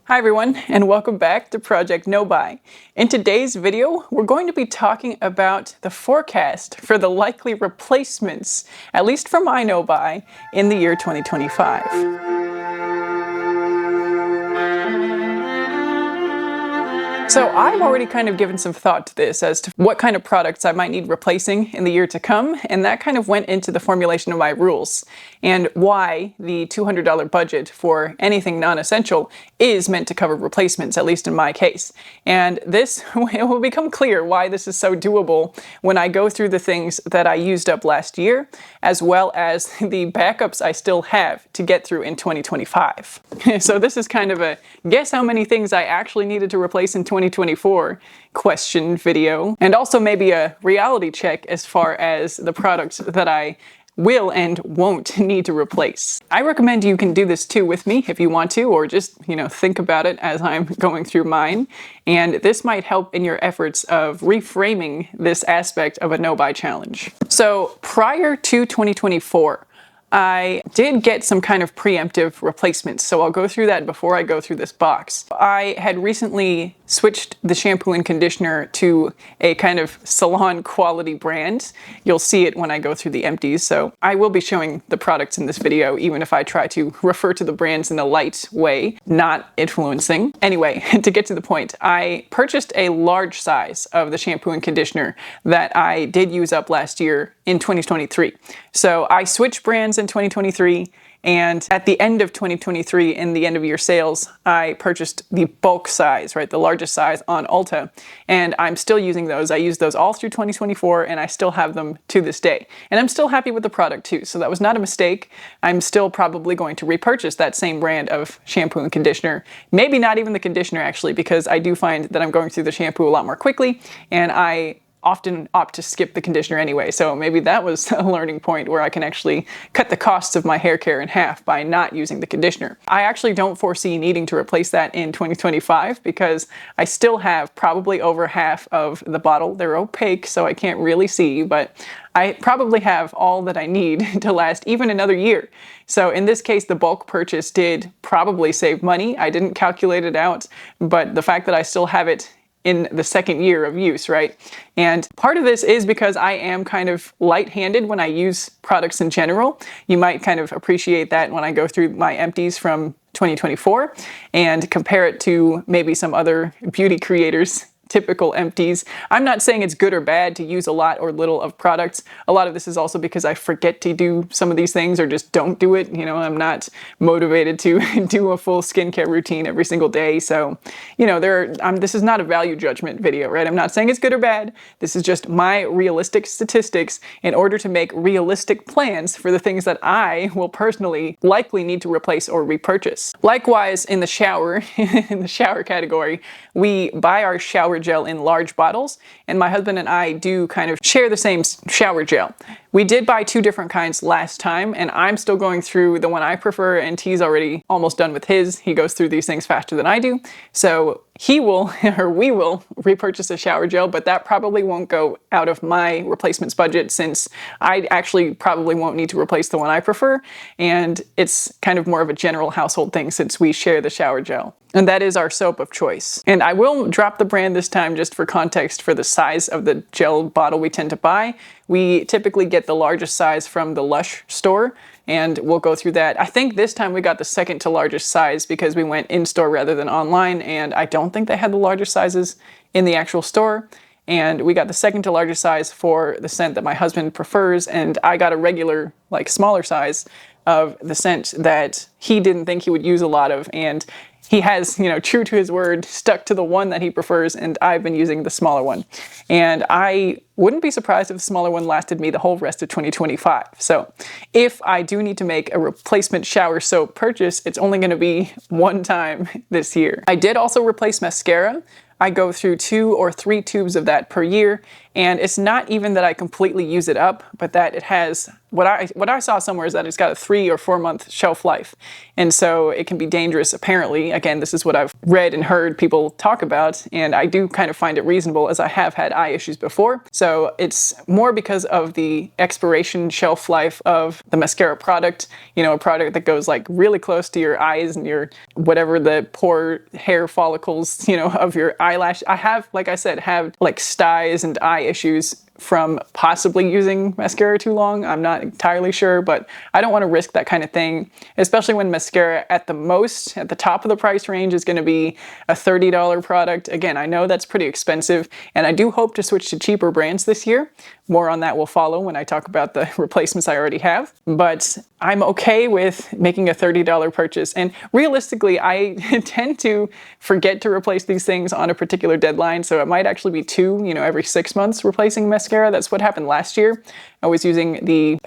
Hi everyone, and welcome back to Project No Buy. In today's video, we're going to be talking about the forecast for the likely replacements, at least for my no buy, in the year 2025. So I've already kind of given some thought to this as to what kind of products I might need replacing in the year to come, and that kind of went into the formulation of my rules and why the $200 budget for anything non-essential is meant to cover replacements, at least in my case. And this it will become clear why this is so doable when I go through the things that I used up last year, as well as the backups I still have to get through in 2025. So this is kind of a guess how many things I actually needed to replace in 2024 question video, and also maybe a reality check as far as the products that I will and won't need to replace. I recommend you can do this too with me if you want to, or just, think about it as I'm going through mine. And this might help in your efforts of reframing this aspect of a no-buy challenge. So prior to 2024, I did get some kind of preemptive replacements, so I'll go through that before I go through this box. I had recently switched the shampoo and conditioner to a kind of salon quality brand. You'll see it when I go through the Empties, so I will be showing the products in this video, even if I try to refer to the brands in a light way, not influencing. Anyway, to get to the point, I purchased a large size of the shampoo and conditioner that I did use up last year in 2023. So I switched brands in 2023, and at the end of 2023, in the end of year sales, I purchased the bulk size, right, the largest size on Ulta, and I'm still using those. I used those all through 2024, and I still have them to this day. And I'm still happy with the product too, so that was not a mistake. I'm still probably going to repurchase that same brand of shampoo and conditioner. Maybe not even the conditioner actually, because I do find that I'm going through the shampoo a lot more quickly, and I often opt to skip the conditioner anyway, so maybe that was a learning point where I can actually cut the costs of my hair care in half by not using the conditioner. I actually don't foresee needing to replace that in 2025 because I still have probably over half of the bottle. They're opaque, so I can't really see, but I probably have all that I need to last even another year. So in this case, the bulk purchase did probably save money. I didn't calculate it out, but the fact that I still have it in the second year of use, right? And part of this is because I am kind of light-handed when I use products in general. You might kind of appreciate that when I go through my Empties from 2024 and compare it to maybe some other beauty creators' typical Empties. I'm not saying it's good or bad to use a lot or little of products. A lot of this is also because I forget to do some of these things or just don't do it. I'm not motivated to do a full skincare routine every single day. So, this is not a value judgment video, right? I'm not saying it's good or bad. This is just my realistic statistics in order to make realistic plans for the things that I will personally likely need to replace or repurchase. Likewise, in the shower, in the shower category, we buy our shower gel in large bottles, and my husband and I do kind of share the same shower gel. We did buy two different kinds last time, and I'm still going through the one I prefer, and T's already almost done with his. He goes through these things faster than I do. So he will, or we will, repurchase a shower gel, but that probably won't go out of my replacements budget since I actually probably won't need to replace the one I prefer, and it's kind of more of a general household thing since we share the shower gel. And that is our soap of choice. And I will drop the brand this time just for context for the size of the gel bottle we tend to buy. We typically get the largest size from the Lush store, and we'll go through that. I think this time we got the second to largest size because we went in-store rather than online, and I don't think they had the largest sizes in the actual store. And we got the second to largest size for the scent that my husband prefers, and I got a regular, smaller size of the scent that he didn't think he would use a lot of, and he has, true to his word, stuck to the one that he prefers, and I've been using the smaller one. And I wouldn't be surprised if the smaller one lasted me the whole rest of 2025. So if I do need to make a replacement shower soap purchase, it's only going to be one time this year. I did also replace mascara. I go through 2 or 3 tubes of that per year, And it's not even that I completely use it up, but that it has, what I saw somewhere is that it's got a 3 or 4 month shelf life. And so it can be dangerous, apparently. Again, this is what I've read and heard people talk about, and I do kind of find it reasonable, as I have had eye issues before. So it's more because of the expiration shelf life of the mascara product, a product that goes like really close to your eyes and your whatever the poor hair follicles, of your eyelash. I have, like I said, have like styes and eye issues from possibly using mascara too long. I'm not entirely sure, but I don't want to risk that kind of thing, especially when mascara at the top of the price range is going to be a $30 product. Again, I know that's pretty expensive, and I do hope to switch to cheaper brands this year. More on that will follow when I talk about the replacements I already have, but I'm okay with making a $30 purchase. And realistically, I tend to forget to replace these things on a particular deadline, so it might actually be 2, every 6 months replacing mascara. That's what happened last year. I was using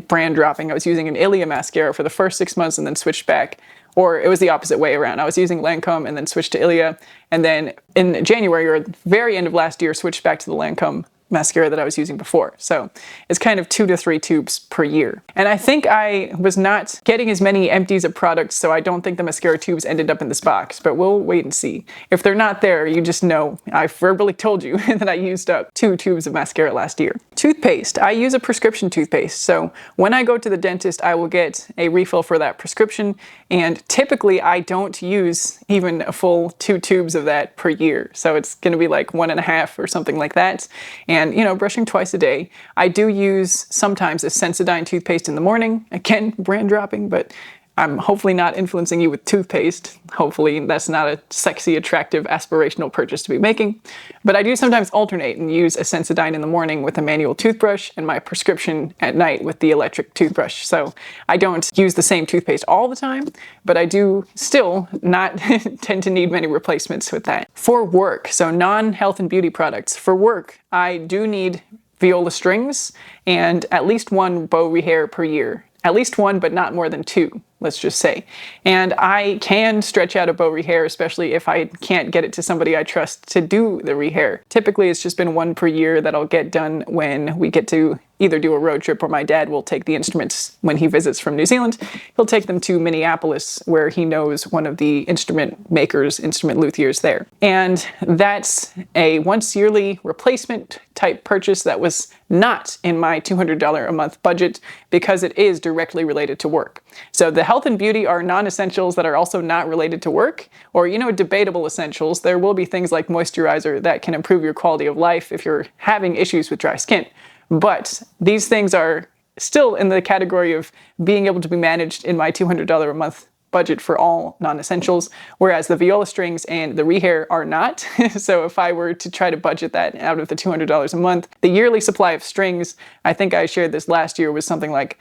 brand dropping, I was using an Ilia mascara for the first 6 months and then switched back. Or it was the opposite way around. I was using Lancome and then switched to Ilia, and then in January or the very end of last year, switched back to the Lancome mascara that I was using before. So it's kind of 2 to 3 tubes per year. And I think I was not getting as many empties of products, so I don't think the mascara tubes ended up in this box, but we'll wait and see. If they're not there, you just know I verbally told you that I used up 2 tubes of mascara last year. Toothpaste. I use a prescription toothpaste, so when I go to the dentist, I will get a refill for that prescription, and typically I don't use even a full 2 tubes of that per year. So it's gonna be like 1.5 or something like that. And brushing twice a day. I do use sometimes a Sensodyne toothpaste in the morning. Again, brand dropping, but I'm hopefully not influencing you with toothpaste. Hopefully that's not a sexy, attractive, aspirational purchase to be making. But I do sometimes alternate and use a Sensodyne in the morning with a manual toothbrush and my prescription at night with the electric toothbrush. So I don't use the same toothpaste all the time, but I do still not tend to need many replacements with that. For work, so non-health and beauty products. For work, I do need viola strings and at least 1 bow rehair per year. At least 1, but not more than 2, let's just say. And I can stretch out a bow rehair, especially if I can't get it to somebody I trust to do the rehair. Typically, it's just been 1 per year that I'll get done when we get to either do a road trip, or my dad will take the instruments when he visits from New Zealand. He'll take them to Minneapolis, where he knows one of the instrument makers, instrument luthiers there. And that's a once yearly replacement type purchase that was not in my $200 a month budget because it is directly related to work. So the health and beauty are non-essentials that are also not related to work, or debatable essentials. There will be things like moisturizer that can improve your quality of life if you're having issues with dry skin. But these things are still in the category of being able to be managed in my $200 a month budget for all non-essentials, whereas the viola strings and the rehair are not. So if I were to try to budget that out of the $200 a month, the yearly supply of strings, I think I shared this last year, was something like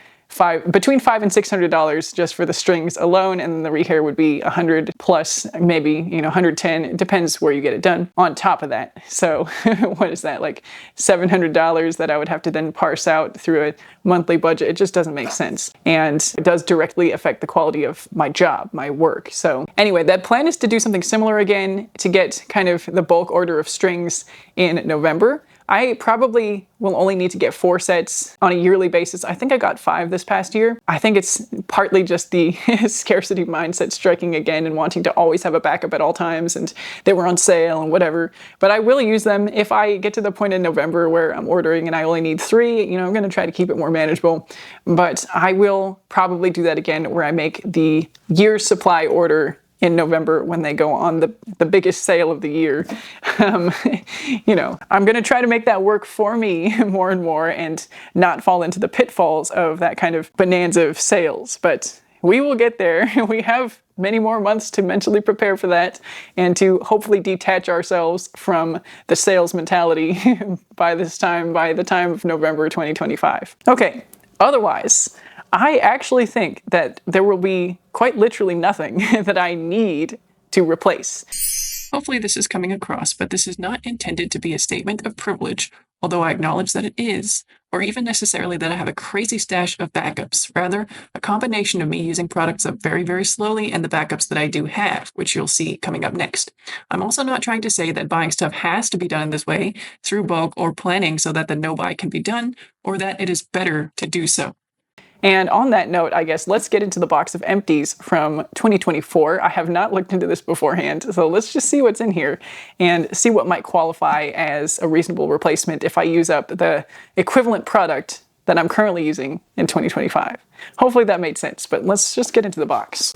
between $500 and $600 just for the strings alone, and then the rehair would be $100 plus, maybe $110. It depends where you get it done. On top of that, so what is that, like $700 that I would have to then parse out through a monthly budget? It just doesn't make sense, and it does directly affect the quality of my job, my work. So anyway, that plan is to do something similar again, to get kind of the bulk order of strings in November. I probably will only need to get 4 sets on a yearly basis. I think I got 5 this past year. I think it's partly just the scarcity mindset striking again and wanting to always have a backup at all times, and they were on sale and whatever. But I will use them if I get to the point in November where I'm ordering and I only need 3. I'm going to try to keep it more manageable. But I will probably do that again where I make the year's supply order in November when they go on the biggest sale of the year. I'm going to try to make that work for me more and more and not fall into the pitfalls of that kind of bonanza of sales. But we will get there. We have many more months to mentally prepare for that and to hopefully detach ourselves from the sales mentality by the time of November 2025. Okay, otherwise, I actually think that there will be quite literally nothing that I need to replace. Hopefully this is coming across, but this is not intended to be a statement of privilege, although I acknowledge that it is. or even necessarily that I have a crazy stash of backups. Rather, a combination of me using products up very, very slowly and the backups that I do have, which you'll see coming up next. I'm also not trying to say that buying stuff has to be done in this way through bulk or planning so that the no buy can be done, or that it is better to do so. And on that note, I guess let's get into the box of Empties from 2024. I have not looked into this beforehand, so let's just see what's in here and see what might qualify as a reasonable replacement if I use up the equivalent product that I'm currently using in 2025. Hopefully that made sense, but let's just get into the box.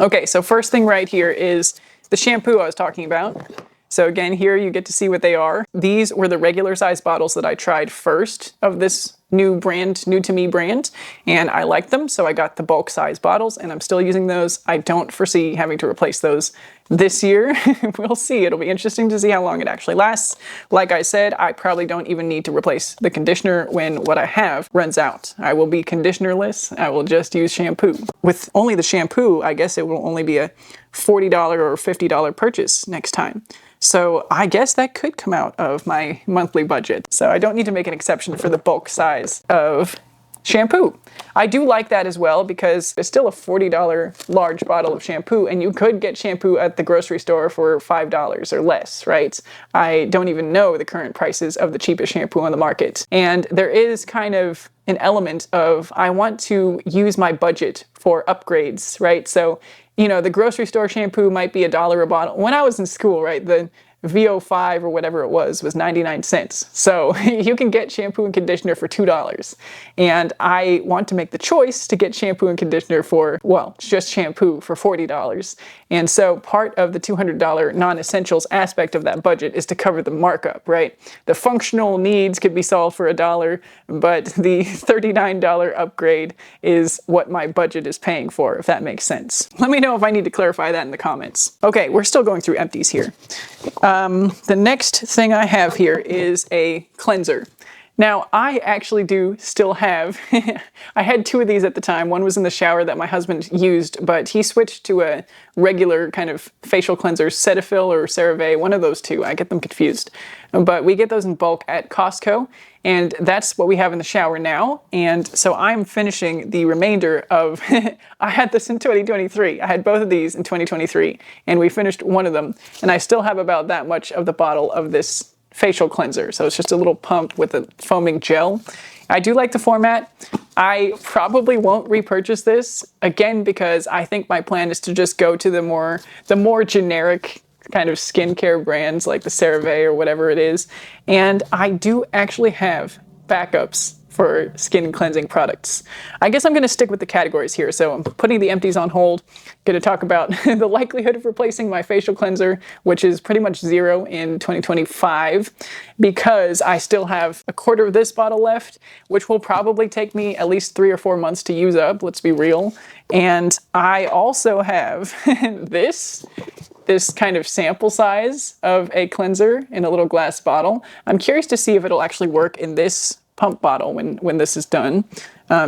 Okay, so first thing right here is the shampoo I was talking about. So again, here you get to see what they are. These were the regular size bottles that I tried first of this new to me brand, and I liked them, so I got the bulk size bottles, and I'm still using those. I don't foresee having to replace those this year. We'll see. It'll be interesting to see how long it actually lasts. Like I said, I probably don't even need to replace the conditioner when what I have runs out. I will be conditionerless. I will just use shampoo. With only the shampoo, I guess it will only be a $40 or $50 purchase next time. So I guess that could come out of my monthly budget. So I don't need to make an exception for the bulk size of shampoo. I do like that as well because it's still a $40 large bottle of shampoo, and you could get shampoo at the grocery store for $5 or less, right? I don't even know the current prices of the cheapest shampoo on the market. And there is kind of an element of I want to use my budget for upgrades, right? So, you know, the grocery store shampoo might be $1 a bottle. When I was in school, right, the VO5 or whatever it was 99 cents. So you can get shampoo and conditioner for $2. And I want to make the choice to get shampoo and conditioner for, well, just shampoo for $40. And so part of the $200 non-essentials aspect of that budget is to cover the markup, right? The functional needs could be solved for $1, but the $39 upgrade is what my budget is paying for, if that makes sense. Let me know if I need to clarify that in the comments. Okay, we're still going through Empties here. The next thing I have here is a cleanser. Now, I actually do still have, I had two of these at the time. One was in the shower that my husband used, but he switched to a regular kind of facial cleanser, Cetaphil or CeraVe, one of those two. I get them confused. But we get those in bulk at Costco, and that's what we have in the shower now. And so I'm finishing the remainder of, I had this in 2023. I had both of these in 2023, and we finished one of them. And I still have about that much of the bottle of this facial cleanser. So it's just a little pump with a foaming gel. I do like the format. I probably won't repurchase this again because I think my plan is to just go to the more generic kind of skincare brands like the CeraVe or whatever it is. And I do actually have backups for skin cleansing products. I guess I'm going to stick with the categories here. So I'm putting the Empties on hold. Going to talk about the likelihood of replacing my facial cleanser, which is pretty much zero in 2025, because I still have a quarter of this bottle left, which will probably take me at least 3 or 4 months to use up. Let's be real. And I also have this kind of sample size of a cleanser in a little glass bottle. I'm curious to see if it'll actually work in this pump bottle when this is done,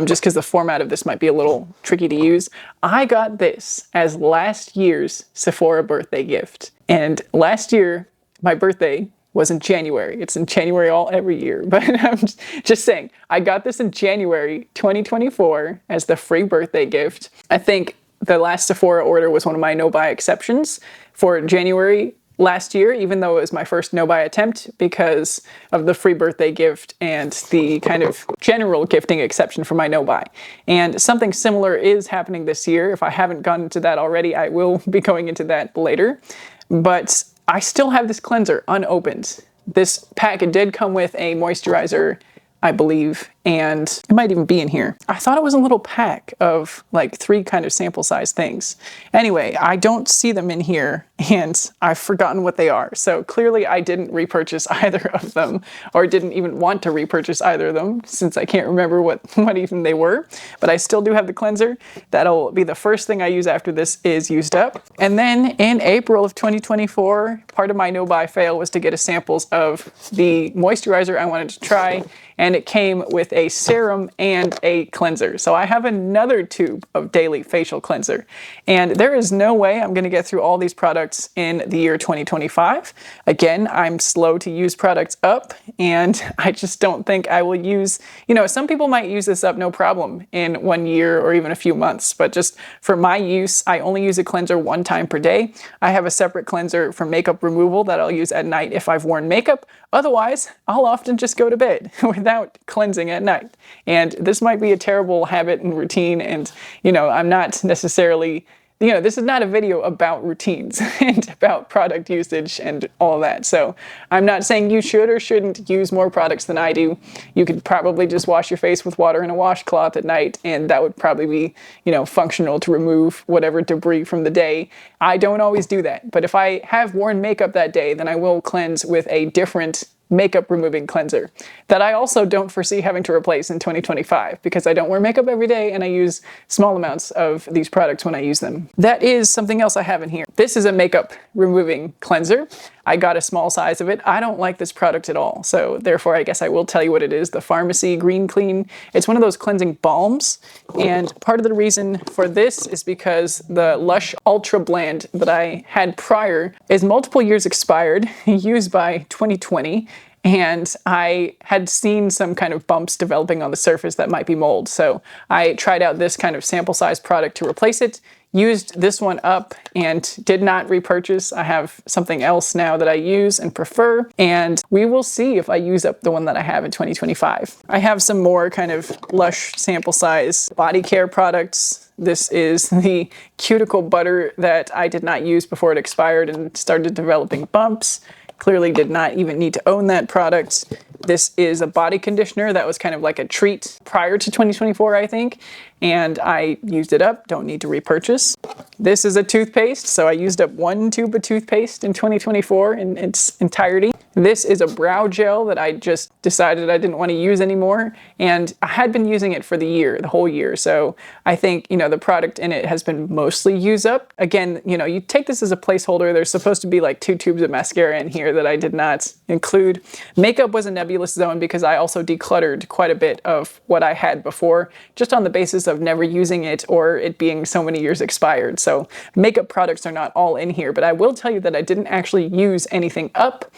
just because the format of this might be a little tricky to use. I got this as last year's Sephora birthday gift. And last year, my birthday was in January. It's in January every year, but I'm just saying, I got this in January 2024 as the free birthday gift. I think the last Sephora order was one of my no-buy exceptions for January last year, even though it was my first no-buy attempt because of the free birthday gift and the kind of general gifting exception for my no-buy. And something similar is happening this year. If I haven't gone into that already, I will be going into that later. But I still have this cleanser unopened. This pack, it did come with a moisturizer, I believe, and it might even be in here. I thought it was a little pack of like 3 kind of sample size things. Anyway, I don't see them in here and I've forgotten what they are. So clearly I didn't repurchase either of them, or didn't even want to repurchase either of them since I can't remember what even they were. But I still do have the cleanser. That'll be the first thing I use after this is used up. And then in April of 2024, part of my no-buy fail was to get a samples of the moisturizer I wanted to try, and it came with a serum and a cleanser. So I have another tube of daily facial cleanser. And there is no way I'm going to get through all these products in the year 2025. Again, I'm slow to use products up, and I just don't think I will use, some people might use this up no problem in 1 year or even a few months, but just for my use, I only use a cleanser 1 time per day. I have a separate cleanser for makeup removal that I'll use at night if I've worn makeup. Otherwise, I'll often just go to bed without cleansing at night. And this might be a terrible habit and routine, and I'm not necessarily, this is not a video about routines and about product usage and all that. So I'm not saying you should or shouldn't use more products than I do. You could probably just wash your face with water and a washcloth at night, and that would probably be, functional to remove whatever debris from the day. I don't always do that, but if I have worn makeup that day, then I will cleanse with a different makeup removing cleanser that I also don't foresee having to replace in 2025 because I don't wear makeup every day and I use small amounts of these products when I use them. That is something else I have in here. This is a makeup removing cleanser. I got a small size of it. I don't like this product at all, so therefore I guess I will tell you what it is. The Pharmacy Green Clean. It's one of those cleansing balms, and part of the reason for this is because the Lush Ultra Blend that I had prior is multiple years expired, used by 2020, and I had seen some kind of bumps developing on the surface that might be mold. So I tried out this kind of sample size product to replace it, used this one up, and did not repurchase. I have something else now that I use and prefer, and we will see if I use up the one that I have in 2025. I have some more kind of Lush sample size body care products. This is the cuticle butter that I did not use before it expired and started developing bumps. Clearly did not even need to own that product. This is a body conditioner that was kind of like a treat prior to 2024, I think, and I used it up, don't need to repurchase. This is a toothpaste, so I used up 1 tube of toothpaste in 2024 in its entirety. This is a brow gel that I just decided I didn't want to use anymore, and I had been using it for the whole year, so I think, the product in it has been mostly used up. Again, you take this as a placeholder. There's supposed to be like 2 tubes of mascara in here that I did not include. Makeup was a nebulous zone because I also decluttered quite a bit of what I had before, just on the basis of never using it or it being so many years expired. So makeup products are not all in here, but I will tell you that I didn't actually use anything up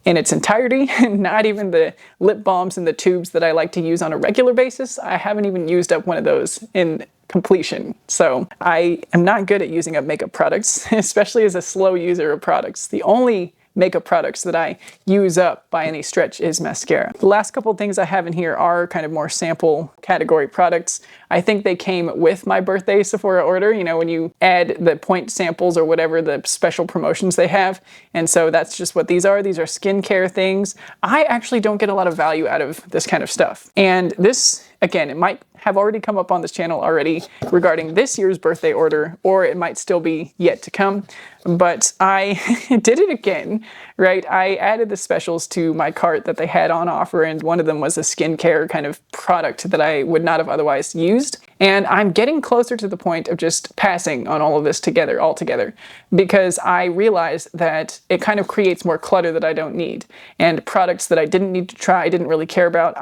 in its entirety, not even the lip balms and the tubes that I like to use on a regular basis. I haven't even used up one of those in completion. So I am not good at using up makeup products, especially as a slow user of products. The only makeup products that I use up by any stretch is mascara. The last couple of things I have in here are kind of more sample category products. I think they came with my birthday Sephora order, when you add the point samples or whatever the special promotions they have. And so that's just what these are. These are skincare things. I actually don't get a lot of value out of this kind of stuff. And this, again, it might have already come up on this channel already regarding this year's birthday order, or it might still be yet to come. But I did it again, right? I added the specials to my cart that they had on offer, and one of them was a skincare kind of product that I would not have otherwise used. And I'm getting closer to the point of just passing on all of this altogether, because I realized that it kind of creates more clutter that I don't need, and products that I didn't need to try, didn't really care about.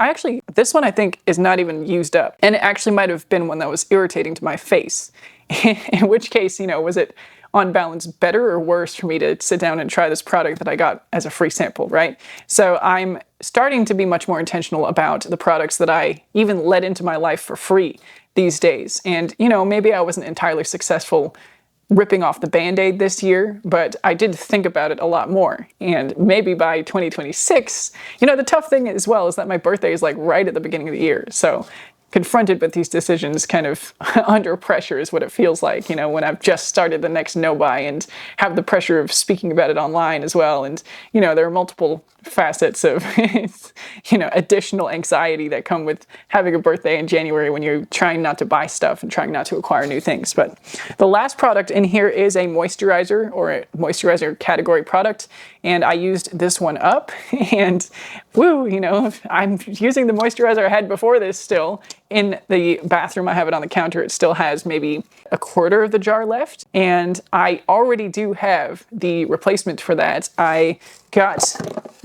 This one I think is not even used up, and it actually might have been one that was irritating to my face, in which case, was it on balance better or worse for me to sit down and try this product that I got as a free sample, right? So I'm starting to be much more intentional about the products that I even let into my life for free these days. And, maybe I wasn't entirely successful ripping off the Band-Aid this year, but I did think about it a lot more. And maybe by 2026, the tough thing as well is that my birthday is like right at the beginning of the year. So confronted with these decisions kind of under pressure is what it feels like, when I've just started the next no-buy and have the pressure of speaking about it online as well. And, there are multiple facets of, additional anxiety that come with having a birthday in January when you're trying not to buy stuff and trying not to acquire new things. But the last product in here is a moisturizer, or a moisturizer category product. And I used this one up, and woo, I'm using the moisturizer I had before this still. In the bathroom, I have it on the counter. It still has maybe a quarter of the jar left. And I already do have the replacement for that. I got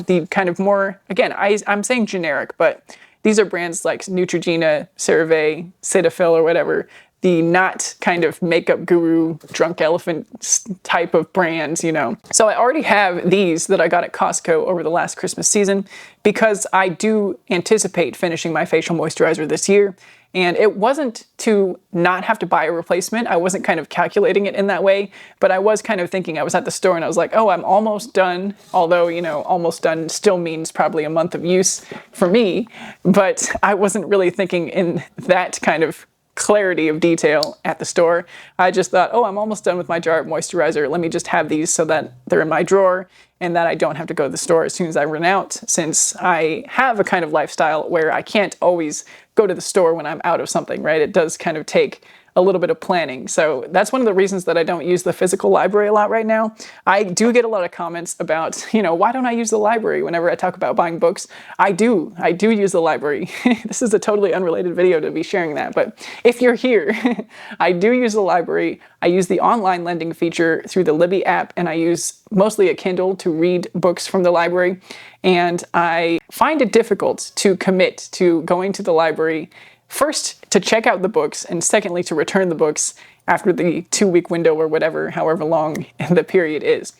the kind of more, again, I'm saying generic, but these are brands like Neutrogena, CeraVe, Cetaphil, or whatever. The not kind of makeup guru, drunk elephant type of brands, you know. So I already have these that I got at Costco over the last Christmas season because I do anticipate finishing my facial moisturizer this year. And it wasn't to not have to buy a replacement. I wasn't kind of calculating it in that way, but I was kind of thinking, I was at the store and I was like, oh, I'm almost done. Although, you know, almost done still means probably a month of use for me, but I wasn't really thinking in that kind of clarity of detail at the store. I just thought, oh, I'm almost done with my jar of moisturizer. Let me just have these so that they're in my drawer and that I don't have to go to the store as soon as I run out, since I have a kind of lifestyle where I can't always go to the store when I'm out of something, right? It does kind of take a little bit of planning. So that's one of the reasons that I don't use the physical library a lot right now. I do get a lot of comments about, you know, why don't I use the library whenever I talk about buying books? I do use the library. This is a totally unrelated video to be sharing that, but if you're here, I do use the library. I use the online lending feature through the Libby app, and I use mostly a Kindle to read books from the library. And I find it difficult to commit to going to the library, first, to check out the books, and secondly, to return the books after the 2-week window or whatever, however long the period is.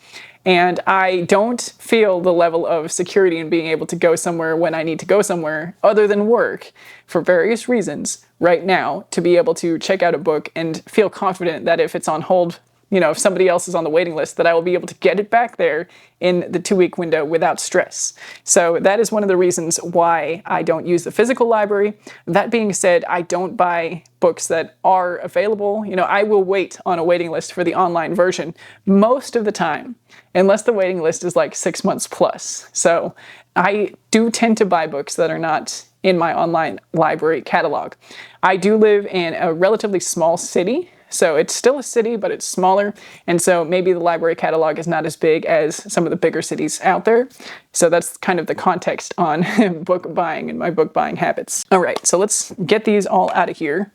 And I don't feel the level of security in being able to go somewhere when I need to go somewhere other than work for various reasons right now to be able to check out a book and feel confident that if it's on hold, you know, if somebody else is on the waiting list, that I will be able to get it back there in the 2-week window without stress. So that is one of the reasons why I don't use the physical library. That being said, I don't buy books that are available. You know, I will wait on a waiting list for the online version most of the time, unless the waiting list is like 6 months plus. So I do tend to buy books that are not in my online library catalog. I do live in a relatively small city, so it's still a city, but it's smaller. And so maybe the library catalog is not as big as some of the bigger cities out there. So that's kind of the context on book buying and my book buying habits. All right, so let's get these all out of here.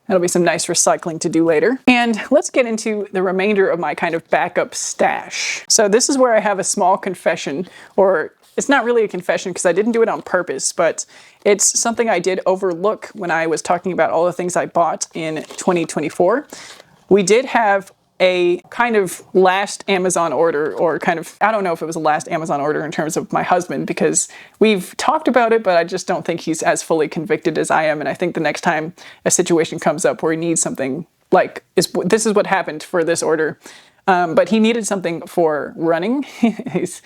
That'll be some nice recycling to do later. And let's get into the remainder of my kind of backup stash. So this is where I have a small confession, or it's not really a confession because I didn't do it on purpose, but it's something I did overlook when I was talking about all the things I bought in 2024. We did have a kind of last Amazon order, or kind of, I don't know if it was a last Amazon order in terms of my husband, because we've talked about it, but I just don't think he's as fully convicted as I am. And I think the next time a situation comes up where he needs something, like this is what happened for this order. But he needed something for running. He's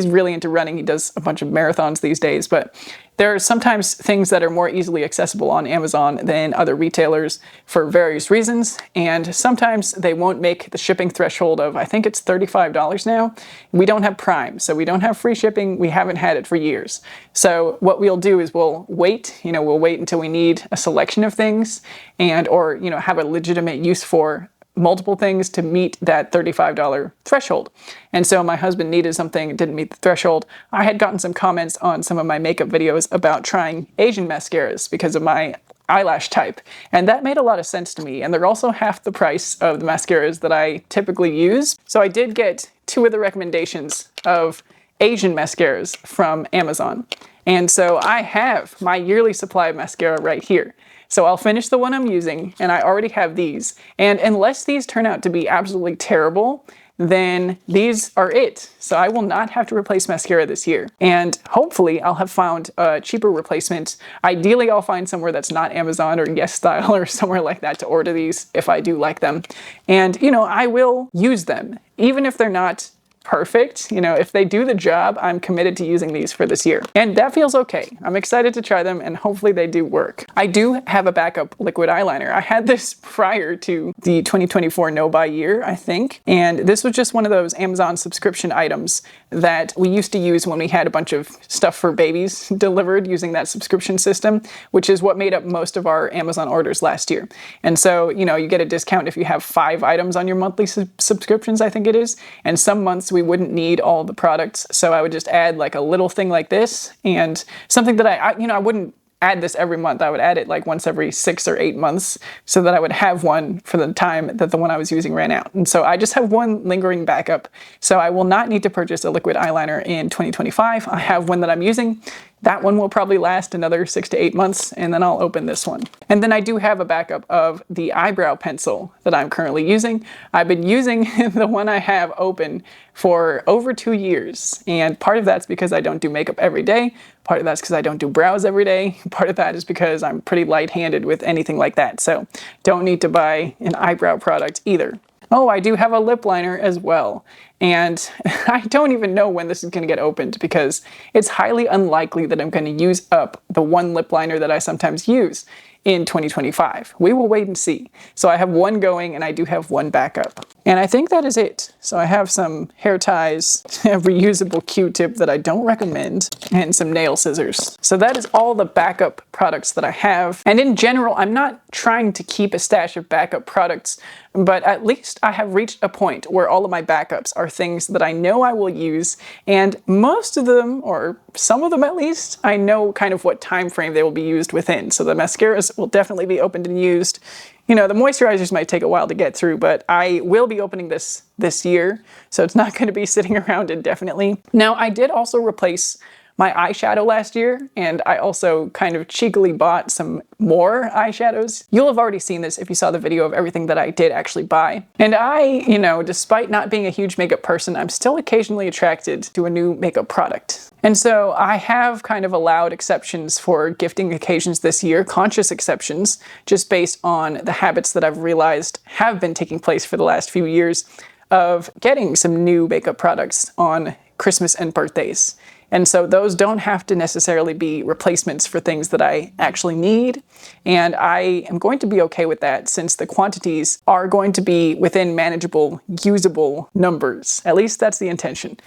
really into running. He does a bunch of marathons these days, but there are sometimes things that are more easily accessible on Amazon than other retailers for various reasons. And sometimes they won't make the shipping threshold of, I think it's $35 now. We don't have Prime, so we don't have free shipping. We haven't had it for years. So what we'll do is we'll wait until we need a selection of things or have a legitimate use for multiple things to meet that $35 threshold. And so my husband needed something, didn't meet the threshold. I had gotten some comments on some of my makeup videos about trying Asian mascaras because of my eyelash type. And that made a lot of sense to me. And they're also half the price of the mascaras that I typically use. So I did get 2 of the recommendations of Asian mascaras from Amazon. And so I have my yearly supply of mascara right here. So I'll finish the one I'm using, and I already have these. And unless these turn out to be absolutely terrible, then these are it. So I will not have to replace mascara this year. And hopefully I'll have found a cheaper replacement. Ideally, I'll find somewhere that's not Amazon or Yes Style or somewhere like that to order these if I do like them. And, I will use them, even if they're not perfect. If they do the job, I'm committed to using these for this year. And that feels okay. I'm excited to try them, and hopefully they do work. I do have a backup liquid eyeliner. I had this prior to the 2024 no-buy year, I think. And this was just one of those Amazon subscription items that we used to use when we had a bunch of stuff for babies delivered using that subscription system, which is what made up most of our Amazon orders last year. And so, you get a discount if you have 5 items on your monthly subscriptions, I think it is. And some months we wouldn't need all the products, so I would just add like a little thing like this, and something that I wouldn't add this every month. I would add it like once every 6 or 8 months so that I would have one for the time that the one I was using ran out. And so I just have one lingering backup. So I will not need to purchase a liquid eyeliner in 2025. I have one that I'm using. That one will probably last another 6 to 8 months, and then I'll open this one. And then I do have a backup of the eyebrow pencil that I'm currently using. I've been using the one I have open for over 2 years, and part of that's because I don't do makeup every day. Part of that's because I don't do brows every day. Part of that is because I'm pretty light-handed with anything like that, so don't need to buy an eyebrow product either. Oh, I do have a lip liner as well. And I don't even know when this is going to get opened because it's highly unlikely that I'm going to use up the one lip liner that I sometimes use in 2025. We will wait and see. So I have one going and I do have one backup. And I think that is it. So I have some hair ties, a reusable Q-tip that I don't recommend, and some nail scissors. So that is all the backup products that I have. And in general, I'm not trying to keep a stash of backup products, but at least I have reached a point where all of my backups are things that I know I will use, and most of them, or some of them at least, I know kind of what time frame they will be used within. So the mascaras will definitely be opened and used. You know, the moisturizers might take a while to get through, but I will be opening this year, so it's not going to be sitting around indefinitely. Now, I did also replace my eyeshadow last year, and I also kind of cheekily bought some more eyeshadows. You'll have already seen this if you saw the video of everything that I did actually buy. And I, you know, despite not being a huge makeup person, I'm still occasionally attracted to a new makeup product. And so I have kind of allowed exceptions for gifting occasions this year, conscious exceptions, just based on the habits that I've realized have been taking place for the last few years of getting some new makeup products on Christmas and birthdays. And so those don't have to necessarily be replacements for things that I actually need. And I am going to be okay with that since the quantities are going to be within manageable, usable numbers. At least that's the intention.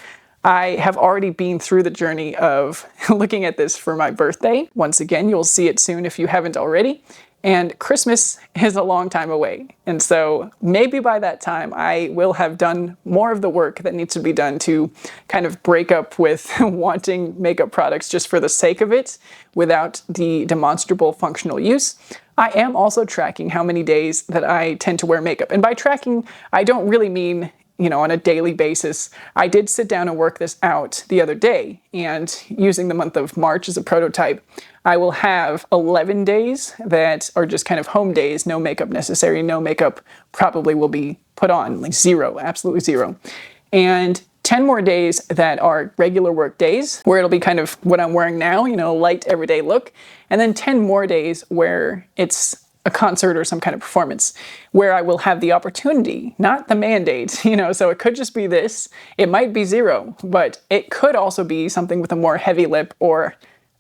I have already been through the journey of looking at this for my birthday. Once again, you'll see it soon if you haven't already. And Christmas is a long time away. And so maybe by that time I will have done more of the work that needs to be done to kind of break up with wanting makeup products just for the sake of it without the demonstrable functional use. I am also tracking how many days that I tend to wear makeup. And by tracking, I don't really mean, you know, on a daily basis. I did sit down and work this out the other day, and using the month of March as a prototype, I will have 11 days that are just kind of home days, no makeup necessary, no makeup probably will be put on, like zero, absolutely zero. And 10 more days that are regular work days, where it'll be kind of what I'm wearing now, you know, light everyday look. And then 10 more days where it's a concert or some kind of performance, where I will have the opportunity, not the mandate, you know, so it could just be this, it might be zero, but it could also be something with a more heavy lip or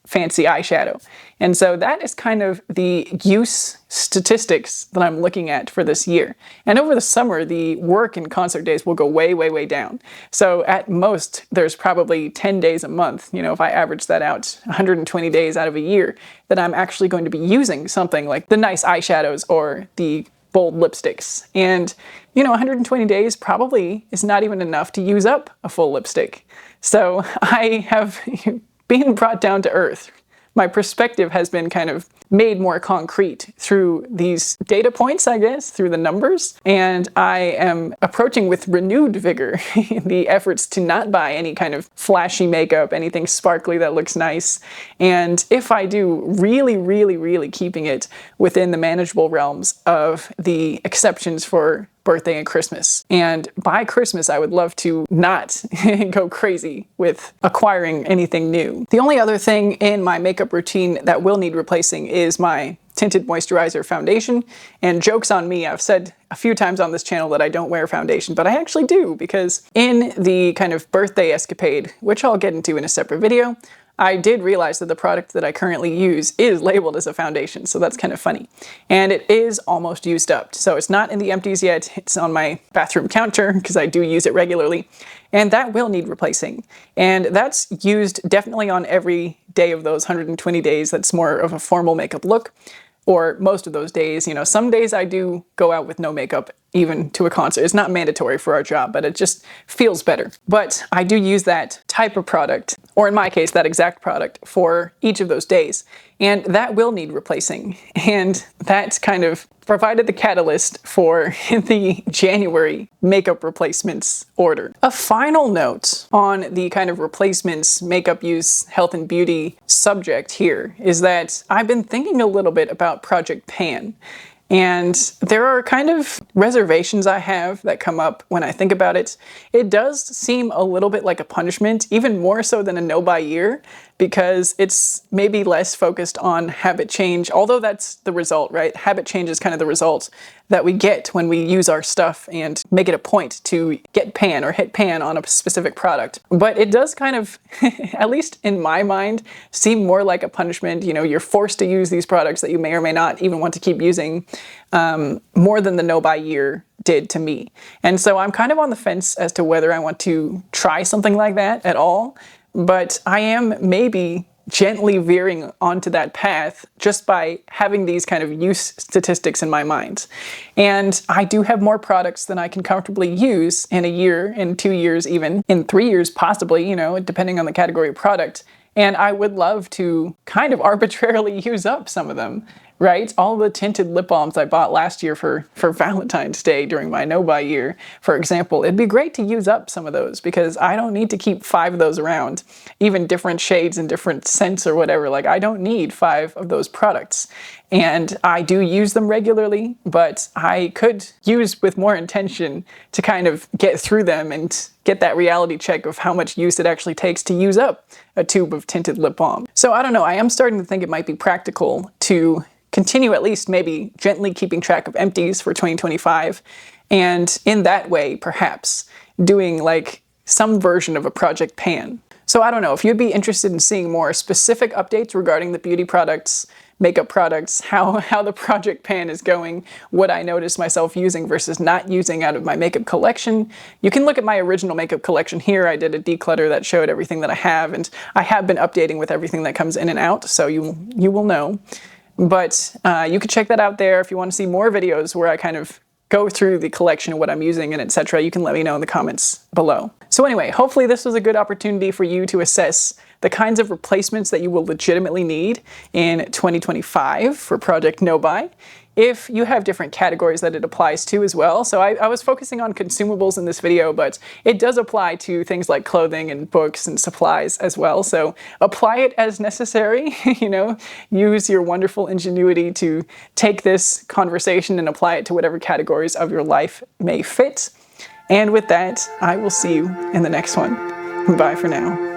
fancy eyeshadow. And so that is kind of the use statistics that I'm looking at for this year. And over the summer, the work and concert days will go way, way, way down. So at most, there's probably 10 days a month, you know, if I average that out, 120 days out of a year, that I'm actually going to be using something like the nice eyeshadows or the bold lipsticks. And, you know, 120 days probably is not even enough to use up a full lipstick. So I have being brought down to earth. My perspective has been kind of made more concrete through these data points, I guess, through the numbers. And I am approaching with renewed vigor the efforts to not buy any kind of flashy makeup, anything sparkly that looks nice. And if I do, really, really, really keeping it within the manageable realms of the exceptions for birthday and Christmas. And by Christmas, I would love to not go crazy with acquiring anything new. The only other thing in my makeup routine that will need replacing is my tinted moisturizer foundation. And joke's on me, I've said a few times on this channel that I don't wear foundation, but I actually do, because in the kind of birthday escapade, which I'll get into in a separate video, I did realize that the product that I currently use is labeled as a foundation, so that's kind of funny. And it is almost used up. So it's not in the Empties yet, it's on my bathroom counter because I do use it regularly. And that will need replacing. And that's used definitely on every day of those 120 days that's more of a formal makeup look. Or most of those days, you know, some days I do go out with no makeup, even to a concert. It's not mandatory for our job, but it just feels better. But I do use that type of product or in my case, that exact product for each of those days. And that will need replacing. And that kind of provided the catalyst for the January makeup replacements order. A final note on the kind of replacements, makeup use, health and beauty subject here is that I've been thinking a little bit about Project Pan. And there are kind of reservations I have that come up when I think about it. It does seem a little bit like a punishment, even more so than a no-buy year, because it's maybe less focused on habit change, although that's the result, right? Habit change is kind of the result that we get when we use our stuff and make it a point to get pan or hit pan on a specific product. But it does kind of, at least in my mind, seem more like a punishment. You know, you're forced to use these products that you may or may not even want to keep using, more than the no-buy year did to me. And so I'm kind of on the fence as to whether I want to try something like that at all. But I am maybe gently veering onto that path just by having these kind of use statistics in my mind. And I do have more products than I can comfortably use in a year, in 2 years even, in 3 years possibly, you know, depending on the category of product. And I would love to kind of arbitrarily use up some of them, right? All the tinted lip balms I bought last year for Valentine's Day during my no-buy year, for example, it'd be great to use up some of those because I don't need to keep 5 of those around, even different shades and different scents or whatever. Like, I don't need 5 of those products. And I do use them regularly, but I could use with more intention to kind of get through them and get that reality check of how much use it actually takes to use up a tube of tinted lip balm. So I don't know, I am starting to think it might be practical to continue at least maybe gently keeping track of empties for 2025. And in that way, perhaps doing like some version of a Project Pan. So I don't know, if you'd be interested in seeing more specific updates regarding the beauty products, makeup products, how the Project Pan is going, what I notice myself using versus not using out of my makeup collection, you can look at my original makeup collection here. I did a declutter that showed everything that I have, and I have been updating with everything that comes in and out, so you will know. But you can check that out there. If you want to see more videos where I kind of go through the collection of what I'm using and etc., you can let me know in the comments below. So anyway, hopefully this was a good opportunity for you to assess the kinds of replacements that you will legitimately need in 2025 for Project No Buy. If you have different categories that it applies to as well. So I was focusing on consumables in this video, but it does apply to things like clothing and books and supplies as well. So apply it as necessary, you know, use your wonderful ingenuity to take this conversation and apply it to whatever categories of your life may fit. And with that, I will see you in the next one. Bye for now.